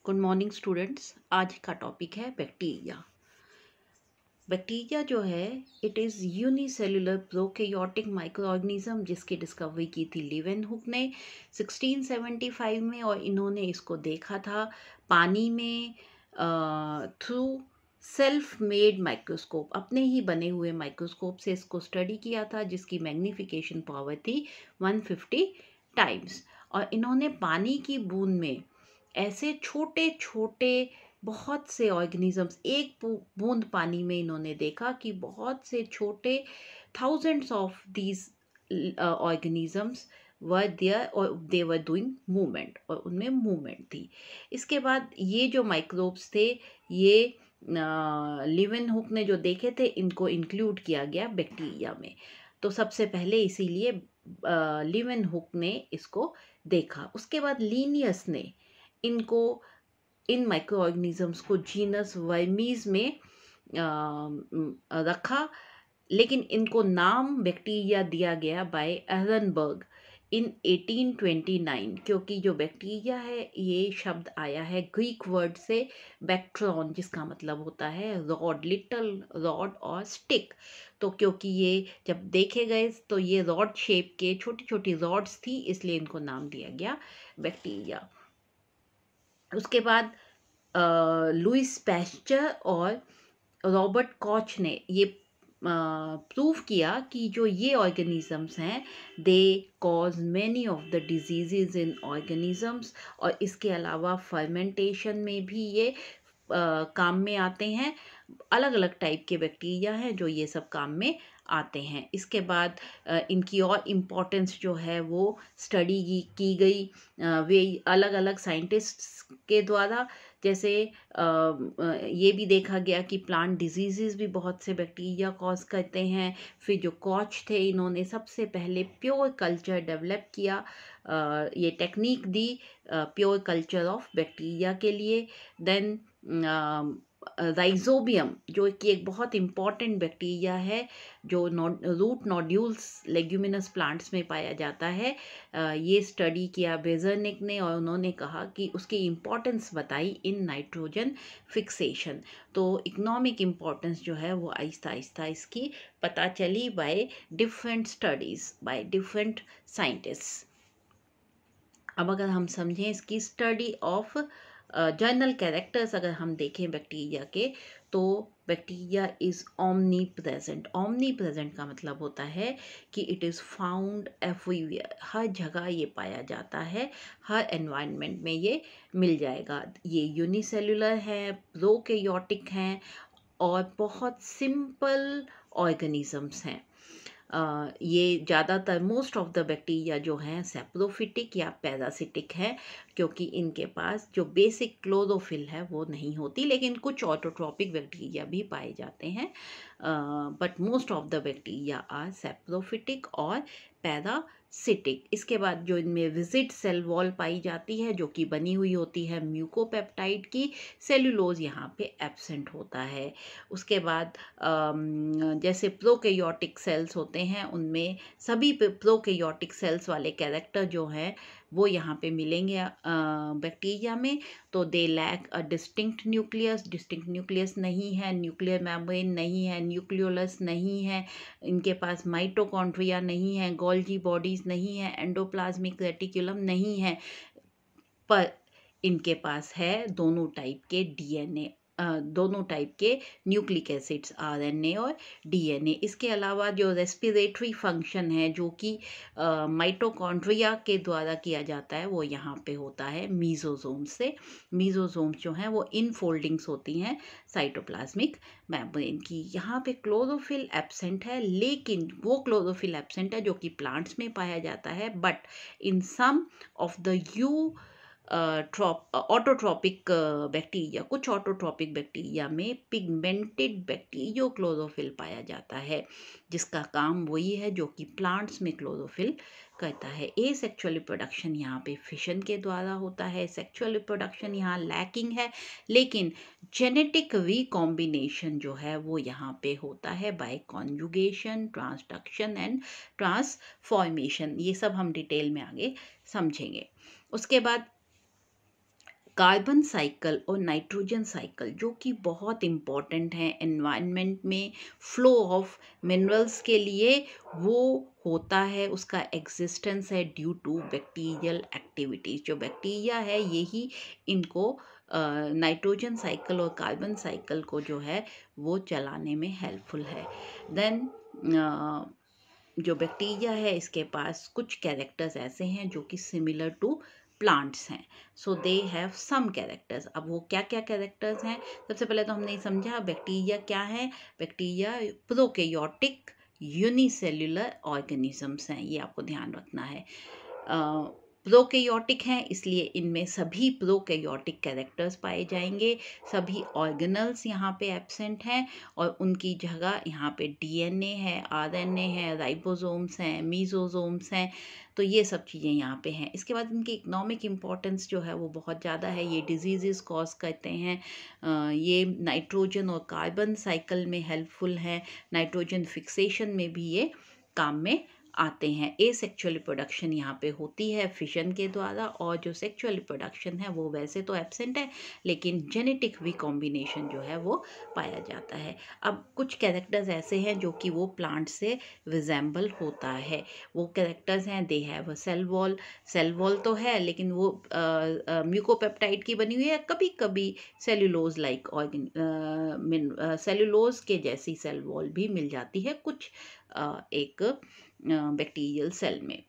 Good morning students. आज का topic है बैक्टीरिया। बैक्टीरिया जो है it is unicellular prokaryotic micro organism जिसकी डिस्कवरी की थी लीवेनहुक ने 1675 में, और इन्होंने इसको देखा था पानी में थ्रू सेल्फ मेड माइक्रोस्कोप, अपने ही बने हुए माइक्रोस्कोप से इसको स्टडी किया था, जिसकी मैग्नीफिकेशन पावर थी 150 टाइम्स। और इन्होंने पानी की बूंद में ऐसे छोटे छोटे बहुत से ऑर्गेनिजम्स, एक बूंद पानी में इन्होंने देखा कि बहुत से छोटे thousands of these organisms were there और दे वर डूइंग मूवमेंट, और उनमें मूवमेंट थी। इसके बाद ये जो माइक्रोब्स थे ये लिवेनहुक ने जो देखे थे इनको इंक्लूड किया गया बैक्टीरिया में। तो सबसे पहले इसीलिए लिवेनहुक ने इसको देखा। उसके बाद लीनियस ने इनको, इन माइक्रो ऑर्गेनिजम्स को जीनस वर्मीज में रखा, लेकिन इनको नाम बैक्टीरिया दिया गया बाय एहरनबर्ग इन 1829, क्योंकि जो बैक्टीरिया है ये शब्द आया है ग्रीक वर्ड से बैक्ट्रॉन, जिसका मतलब होता है रॉड, लिटल रॉड और स्टिक। तो क्योंकि ये जब देखे गए तो ये रॉड शेप के छोटी छोटी रॉड्स थी, इसलिए इनको नाम दिया गया बैक्टीरिया। उसके बाद लुइस पैस्चर और रॉबर्ट कॉच ने ये प्रूव किया कि जो ये ऑर्गेनिजम्स हैं they cause many of the diseases in organisms, और इसके अलावा फर्मेंटेशन में भी ये काम में आते हैं। अलग अलग टाइप के बैक्टीरिया हैं जो ये सब काम में आते हैं। इसके बाद इनकी और इम्पोर्टेंस जो है वो स्टडी की गई वे अलग अलग साइंटिस्ट्स के द्वारा। जैसे ये भी देखा गया कि प्लांट डिजीज़ भी बहुत से बैक्टीरिया कॉज करते हैं। फिर जो कॉच थे इन्होंने सबसे पहले प्योर कल्चर डेवलप किया, ये technique the pure culture of bacteria के लिए। देन राइजोबियम जो कि एक बहुत इम्पॉर्टेंट बैक्टीरिया है जो रूट नोड्यूल्स लेग्यूमिनस प्लांट्स में पाया जाता है, ये स्टडी किया बेजरनिक ने, और उन्होंने कहा कि उसकी इम्पोर्टेंस बताई इन नाइट्रोजन फिक्सेशन। तो इकोनॉमिक इम्पोर्टेंस जो है वो आहिस्ता आहिस्ता इसकी पता चली by different studies by different scientists. अब अगर हम समझें इसकी स्टडी ऑफ जर्नल कैरेक्टर्स, अगर हम देखें बैक्टीरिया के, तो bacteria is omni present. Omni present का मतलब होता है कि इट इज़ फाउंड एवरीवेयर, हर जगह ये पाया जाता है, हर एनवायरनमेंट में ये मिल जाएगा। ये यूनिसेलुलर है, प्रोकैरियोटिक हैं, और बहुत सिंपल ऑर्गेनिजम्स हैं। ये ज़्यादातर मोस्ट ऑफ द बैक्टीरिया जो हैं सेप्रोफिटिक या पैरासिटिक हैं, क्योंकि इनके पास जो बेसिक क्लोरोफिल है वो नहीं होती, लेकिन कुछ ऑटोट्रॉपिक बैक्टीरिया भी पाए जाते हैं, but most of the bacteria are saprophytic और पैरासिटिक। इसके बाद जो इनमें विजिड सेल वॉल पाई जाती है जो कि बनी हुई होती है म्यूकोपेप्टाइड की, सेलुलोज यहाँ पे एब्सेंट होता है। उसके बाद जैसे प्रोकैरियोटिक सेल्स होते हैं उनमें सभी प्रोकैरियोटिक सेल्स वाले कैरेक्टर जो हैं वो यहाँ पे मिलेंगे बैक्टीरिया में। तो they lack a distinct nucleus, distinct nucleus नहीं है, न्यूक्लियर मेम्ब्रेन नहीं है, न्यूक्लियोलस नहीं है, इनके पास माइटोकॉन्ड्रिया नहीं है, गोल्जी बॉडीज़ नहीं है, एंडोप्लाज्मिक रेटिकुलम नहीं है, पर इनके पास है दोनों टाइप के डीएनए, दोनों टाइप के न्यूक्लिक एसिड्स आरएनए और डीएनए। इसके अलावा जो रेस्पिरेटरी फंक्शन है जो कि माइटोकॉन्ड्रिया के द्वारा किया जाता है वो यहाँ पे होता है मीजोजोम से। मीजोजोम्स जो हैं वो इनफोल्डिंग्स होती हैं साइटोप्लाज्मिक मेम्ब्रेन की। यहाँ पे क्लोरोफिल एब्सेंट है, लेकिन वो क्लोरोफिल एब्सेंट है जो कि प्लांट्स में पाया जाता है, but in some of the autotrophic bacteria, कुछ ऑटोट्रॉपिक बैक्टीरिया में पिगमेंटेड बैक्टीरियो क्लोरोफिल पाया जाता है, जिसका काम वही है जो कि प्लांट्स में क्लोरोफिल करता है। ए सेक्चुअल रिप्रोडक्शन यहाँ पे फिशन के द्वारा होता है, सेक्चुअल रिप्रोडक्शन यहाँ लैकिंग है, लेकिन जेनेटिक रिकॉम्बिनेशन जो है वो यहाँ पे होता है by conjugation, transduction and transformation. ये सब हम डिटेल में आगे समझेंगे। उसके बाद कार्बन साइकिल और नाइट्रोजन साइकिल जो कि बहुत इम्पॉर्टेंट है एनवायरनमेंट में फ्लो ऑफ मिनरल्स के लिए, वो होता है, उसका एग्जिस्टेंस है ड्यू टू बैक्टीरियल एक्टिविटीज। जो बैक्टीरिया है यही इनको नाइट्रोजन साइकिल और कार्बन साइकिल को जो है वो चलाने में हेल्पफुल है। देन जो बैक्टीरिया है इसके पास कुछ कैरेक्टर्स ऐसे हैं जो कि सिमिलर टू प्लांट्स हैं। सो दे हैव सम कैरेक्टर्स। अब वो क्या क्या कैरेक्टर्स हैं, सबसे पहले तो हमने समझा बैक्टीरिया क्या है। बैक्टीरिया प्रोकैरियोटिक यूनिसेल्युलर ऑर्गेनिजम्स हैं, ये आपको ध्यान रखना है। प्रोकैरियोटिक हैं इसलिए इनमें सभी प्रोकैरियोटिक कैरेक्टर्स पाए जाएंगे, सभी ऑर्गेनल्स यहाँ पे एब्सेंट हैं और उनकी जगह यहाँ पे डीएनए है, आरएनए है, राइबोसोम्स हैं, मीसोसोम्स हैं। तो ये सब चीज़ें यहाँ पे हैं। इसके बाद इनकी इकोनॉमिक इम्पोर्टेंस जो है वो बहुत ज़्यादा है। ये डिजीज़ कॉज करते हैं, ये नाइट्रोजन और कार्बन साइकिल में हेल्पफुल हैं, नाइट्रोजन फिक्सेशन में भी ये काम में आते हैं। एसेक्सुअल रिप्रोडक्शन यहाँ पे होती है फिशन के द्वारा, और जो सेक्सुअल रिप्रोडक्शन है वो वैसे तो एब्सेंट है लेकिन जेनेटिक रिकॉम्बिनेशन जो है वो पाया जाता है। अब कुछ कैरेक्टर्स ऐसे हैं जो कि वो प्लांट से रिजेंबल होता है। वो कैरेक्टर्स हैं, they have a cell wall. Cell wall तो है लेकिन वो म्यूकोपेप्टाइड की बनी हुई है, कभी कभी सेल्यूलोज लाइक ऑर्गन सेल्यूलोज के जैसी सेल वॉल भी मिल जाती है कुछ एक बैक्टीरियल सेल में।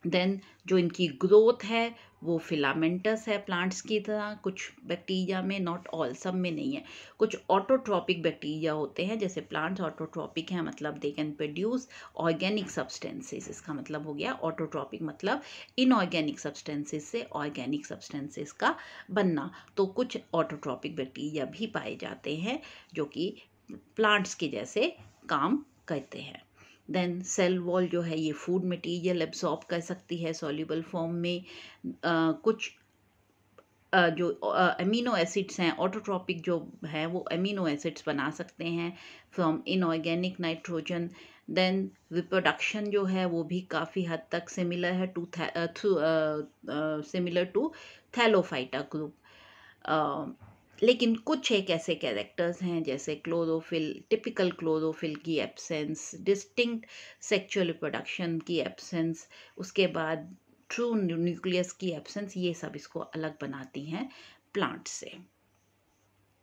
देन जो इनकी ग्रोथ है वो फिलामेंटस है प्लांट्स की तरह, कुछ बैक्टीरिया में, नॉट ऑल, सब में नहीं है। कुछ ऑटोट्रॉपिक बैक्टीरिया होते हैं, जैसे प्लांट्स ऑटोट्रॉपिक हैं, मतलब they can produce organic substances. इसका मतलब हो गया ऑटोट्रॉपिक मतलब इनऑर्गेनिक सब्सटेंसेस से ऑर्गेनिक सब्सटेंसेस का बनना। तो कुछ ऑटोट्रॉपिक बैक्टीरिया भी पाए जाते हैं जो कि प्लांट्स के जैसे काम करते हैं। देन सेल वॉल जो है ये फूड मटेरियल एब्जॉर्ब कर सकती है सॉल्युबल फॉर्म में। कुछ जो अमीनो एसिड्स हैं ऑटोट्रॉपिक जो है वो अमीनो एसिड्स बना सकते हैं from inorganic nitrogen. Then reproduction जो है वो भी काफ़ी हद तक सिमिलर है to similar to thallophyta group. लेकिन कुछ एक ऐसे कैरेक्टर्स हैं जैसे क्लोरोफिल, टिपिकल क्लोरोफिल की एब्सेंस, डिस्टिंक्ट सेक्सुअल रिप्रोडक्शन की एब्सेंस, उसके बाद ट्रू न्यूक्लियस की एब्सेंस, ये सब इसको अलग बनाती हैं प्लांट से।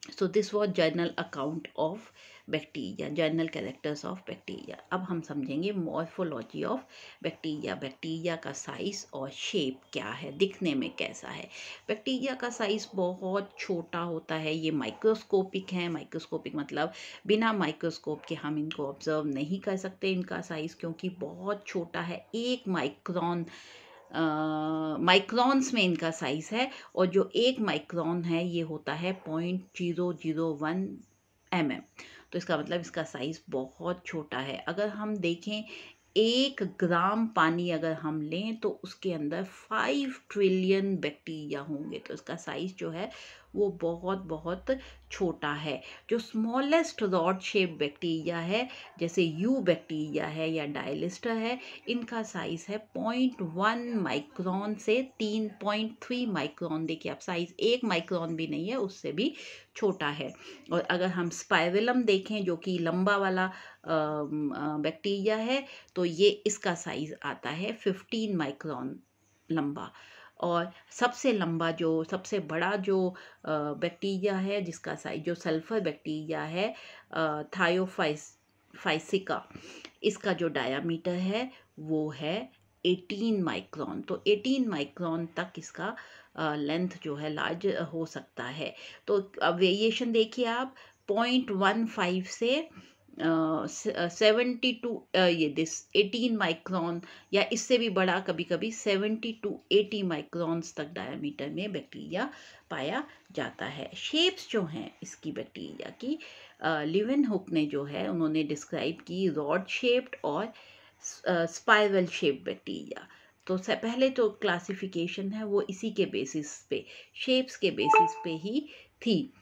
So this was journal account of bacteria, journal characters of bacteria. अब हम समझेंगे मॉर्फोलॉजी ऑफ बैक्टीरिया। बैक्टीरिया का साइज और शेप क्या है, दिखने में कैसा है। बैक्टीरिया का साइज बहुत छोटा होता है, ये माइक्रोस्कोपिक है। माइक्रोस्कोपिक मतलब बिना माइक्रोस्कोप के हम इनको ऑब्जर्व नहीं कर सकते इनका साइज, क्योंकि बहुत छोटा है। 1 माइक्रोन माइक्रोन्स में इनका साइज है, और जो 1 माइक्रोन है ये होता है 0.001 mm। तो इसका मतलब इसका साइज बहुत छोटा है। अगर हम देखें 1 ग्राम पानी अगर हम लें तो उसके अंदर 5 ट्रिलियन बैक्टीरिया होंगे, तो इसका साइज जो है वो बहुत बहुत छोटा है। जो स्मॉलेस्ट रॉड शेप बैक्टीरिया है जैसे यू बैक्टीरिया है या डायलिस्टर है, इनका साइज है 0.1 माइक्रोन से 3.3 माइक्रोन। देखिए आप, साइज 1 माइक्रोन भी नहीं है, उससे भी छोटा है। और अगर हम स्पाइरेलम देखें जो कि लंबा वाला बैक्टीरिया है, तो ये इसका साइज आता है 15 माइक्रोन लंबा। और सबसे लंबा जो सबसे बड़ा जो बैक्टीरिया है जिसका साइज, जो सल्फर बैक्टीरिया है थायोफाइसिका, इसका जो डायामीटर है वो है 18 माइक्रोन। तो 18 माइक्रोन तक इसका लेंथ जो है लार्ज हो सकता है। तो अब वेरिएशन देखिए आप, 0.15 से 72 ये दिस 18 माइक्रोन या इससे भी बड़ा, कभी कभी 70 to 80 माइक्रोन्स तक डायमीटर में बैक्टीरिया पाया जाता है। शेप्स जो हैं इसकी बैक्टीरिया की, लिवेनहुक ने जो है उन्होंने डिस्क्राइब की रॉड शेप्ड और स्पाइरल शेप बैक्टीरिया। तो पहले तो क्लासिफिकेशन है वो इसी के बेसिस पे, शेप्स के बेसिस पे ही थी।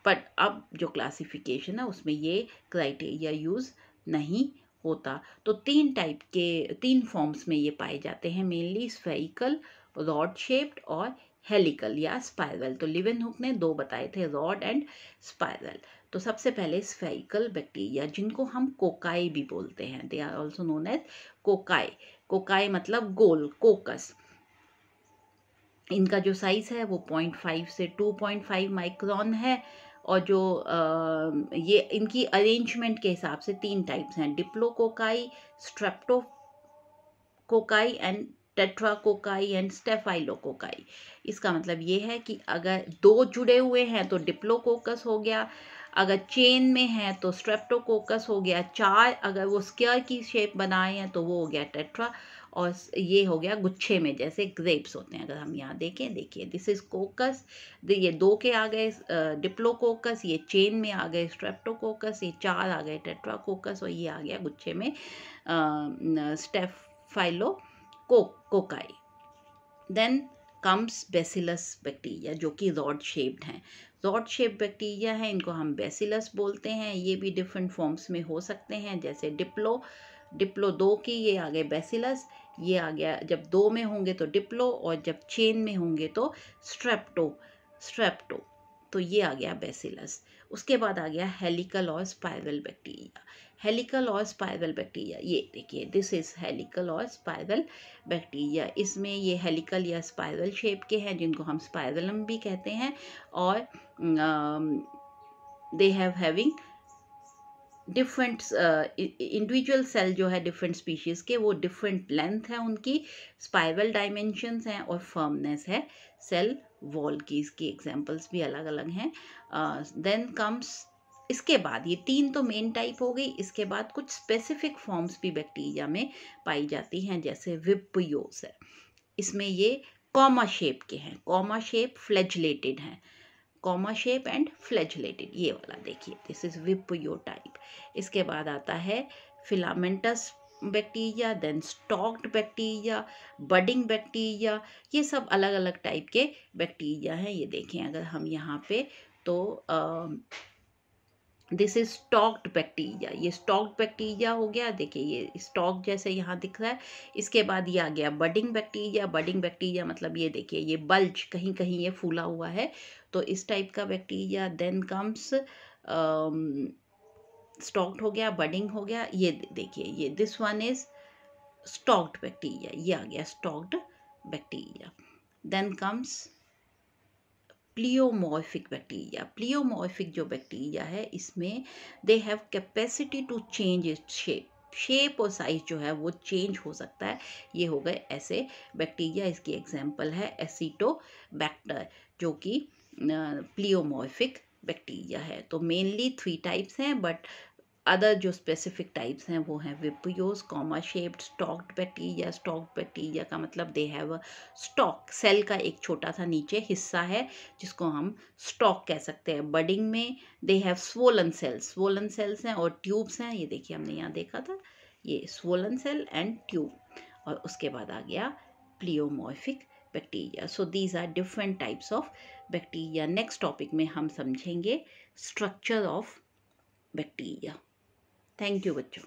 बट अब जो क्लासिफिकेशन है उसमें ये क्राइटेरिया यूज़ नहीं होता। तो 3 टाइप के 3 फॉर्म्स में ये पाए जाते हैं, मेनली स्फेरिकल रॉड शेप्ड और हेलिकल या स्पाइरल। तो लिवेनहुक ने दो बताए थे, रॉड एंड स्पाइरल। तो सबसे पहले स्फेरिकल बैक्टीरिया, जिनको हम कोकाई भी बोलते हैं, they are also known as cocci. Cocci मतलब गोल, कोकस। इनका जो साइज़ है वो 0.5 से 2.5 माइक्रोन है। और जो ये इनकी अरेंजमेंट के हिसाब से तीन टाइप्स हैं, diplococci, streptococci and tetracocci and staphylococci. इसका मतलब ये है कि अगर दो जुड़े हुए हैं तो डिप्लोकोकस हो गया, अगर चेन में है तो स्ट्रेप्टोकोकस हो गया, चार अगर वो स्क्वायर की शेप बनाए हैं तो वो हो गया टेट्रा, और ये हो गया गुच्छे में जैसे ग्रेप्स होते हैं। अगर हम यहाँ देखें, देखिए दिस इज कोकस, ये दो के आ गए डिप्लोकोकस, ये चेन में आ गए स्ट्रेप्टोकोकस, ये चार आ गए टेट्राकोकस, और ये आ गया गुच्छे में staphylococci. Then comes bacillus bacteria, जो कि रॉड शेप्ड हैं। रॉड शेप बैक्टीरिया है, इनको हम बेसिलस बोलते हैं। ये भी डिफरेंट फॉर्म्स में हो सकते हैं, जैसे डिप्लो दो की, ये आ गए बेसिलस। ये आ गया, जब दो में होंगे तो डिप्लो, और जब चेन में होंगे तो स्ट्रेप्टो। तो ये आ गया बेसिलस। उसके बाद आ गया हेलिकल और स्पाइरल बैक्टीरिया। हेलिकल और स्पाइरल बैक्टीरिया, ये देखिए दिस इज हेलिकल और स्पाइरल बैक्टीरिया। इसमें ये हेलिकल या स्पाइरल शेप के हैं, जिनको हम स्पाइरलम भी कहते हैं। और they have having different individual cell जो है डिफरेंट स्पीशीज़ के, वो डिफरेंट लेंथ है उनकी, स्पाइरल डायमेंशंस हैं और फर्मनेस है सेल वॉल की। इसकी एग्जांपल्स भी अलग अलग हैं। देन कम्स, इसके बाद ये तीन तो मेन टाइप हो गई, इसके बाद कुछ स्पेसिफिक फॉर्म्स भी बैक्टीरिया में पाई जाती हैं, जैसे विब्रियोस है। इसमें ये कॉमा शेप के हैं, कॉमा शेप फ्लैजिलेटेड हैं, कॉमा शेप एंड फ्लैजिलेटेड, ये वाला देखिए दिस इज विब्रियो टाइप। इसके बाद आता है filamentous bacteria, then stalked bacteria, budding bacteria. ये सब अलग अलग टाइप के बैक्टीरिया हैं। ये देखें अगर हम यहाँ पे, तो दिस इज स्टॉक्ड बैक्टीरिया, ये स्टॉक्ड बैक्टीरिया हो गया। देखिए ये स्टॉक जैसे यहाँ दिख रहा है। इसके बाद ये आ गया बडिंग बैक्टीरिया। बडिंग बैक्टीरिया मतलब ये देखिए ये बल्ज, कहीं कहीं ये फूला हुआ है, तो इस टाइप का बैक्टीरिया। देन कम्स स्टॉक्ड हो गया, बडिंग हो गया। ये देखिए ये this one is stalked bacteria, ये आ गया stalked bacteria. Then comes pleomorphic bacteria. Pleomorphic जो बैक्टीरिया है, इसमें they have capacity to change its shape और साइज जो है वो चेंज हो सकता है। ये हो गए ऐसे बैक्टीरिया। इसकी एग्जांपल है एसिटोबैक्टर, जो कि प्लियोमॉर्फिक बैक्टीरिया है। तो मेनली 3 टाइप्स हैं, बट अदर जो स्पेसिफिक टाइप्स हैं वो हैं vibrios, comma shaped, stalked bacteria. Stalked bacteria का मतलब they have a stalk, cell का एक छोटा सा नीचे हिस्सा है जिसको हम स्टॉक कह सकते हैं। बडिंग में they have swollen cells, swollen cells हैं और ट्यूब्स हैं। ये देखिए हमने यहाँ देखा था, ये स्वोलन सेल एंड ट्यूब। और उसके बाद आ गया pleomorphic bacteria. So these are different types of bacteria. Next topic में हम समझेंगे structure of bacteria. Thank you बच्चों।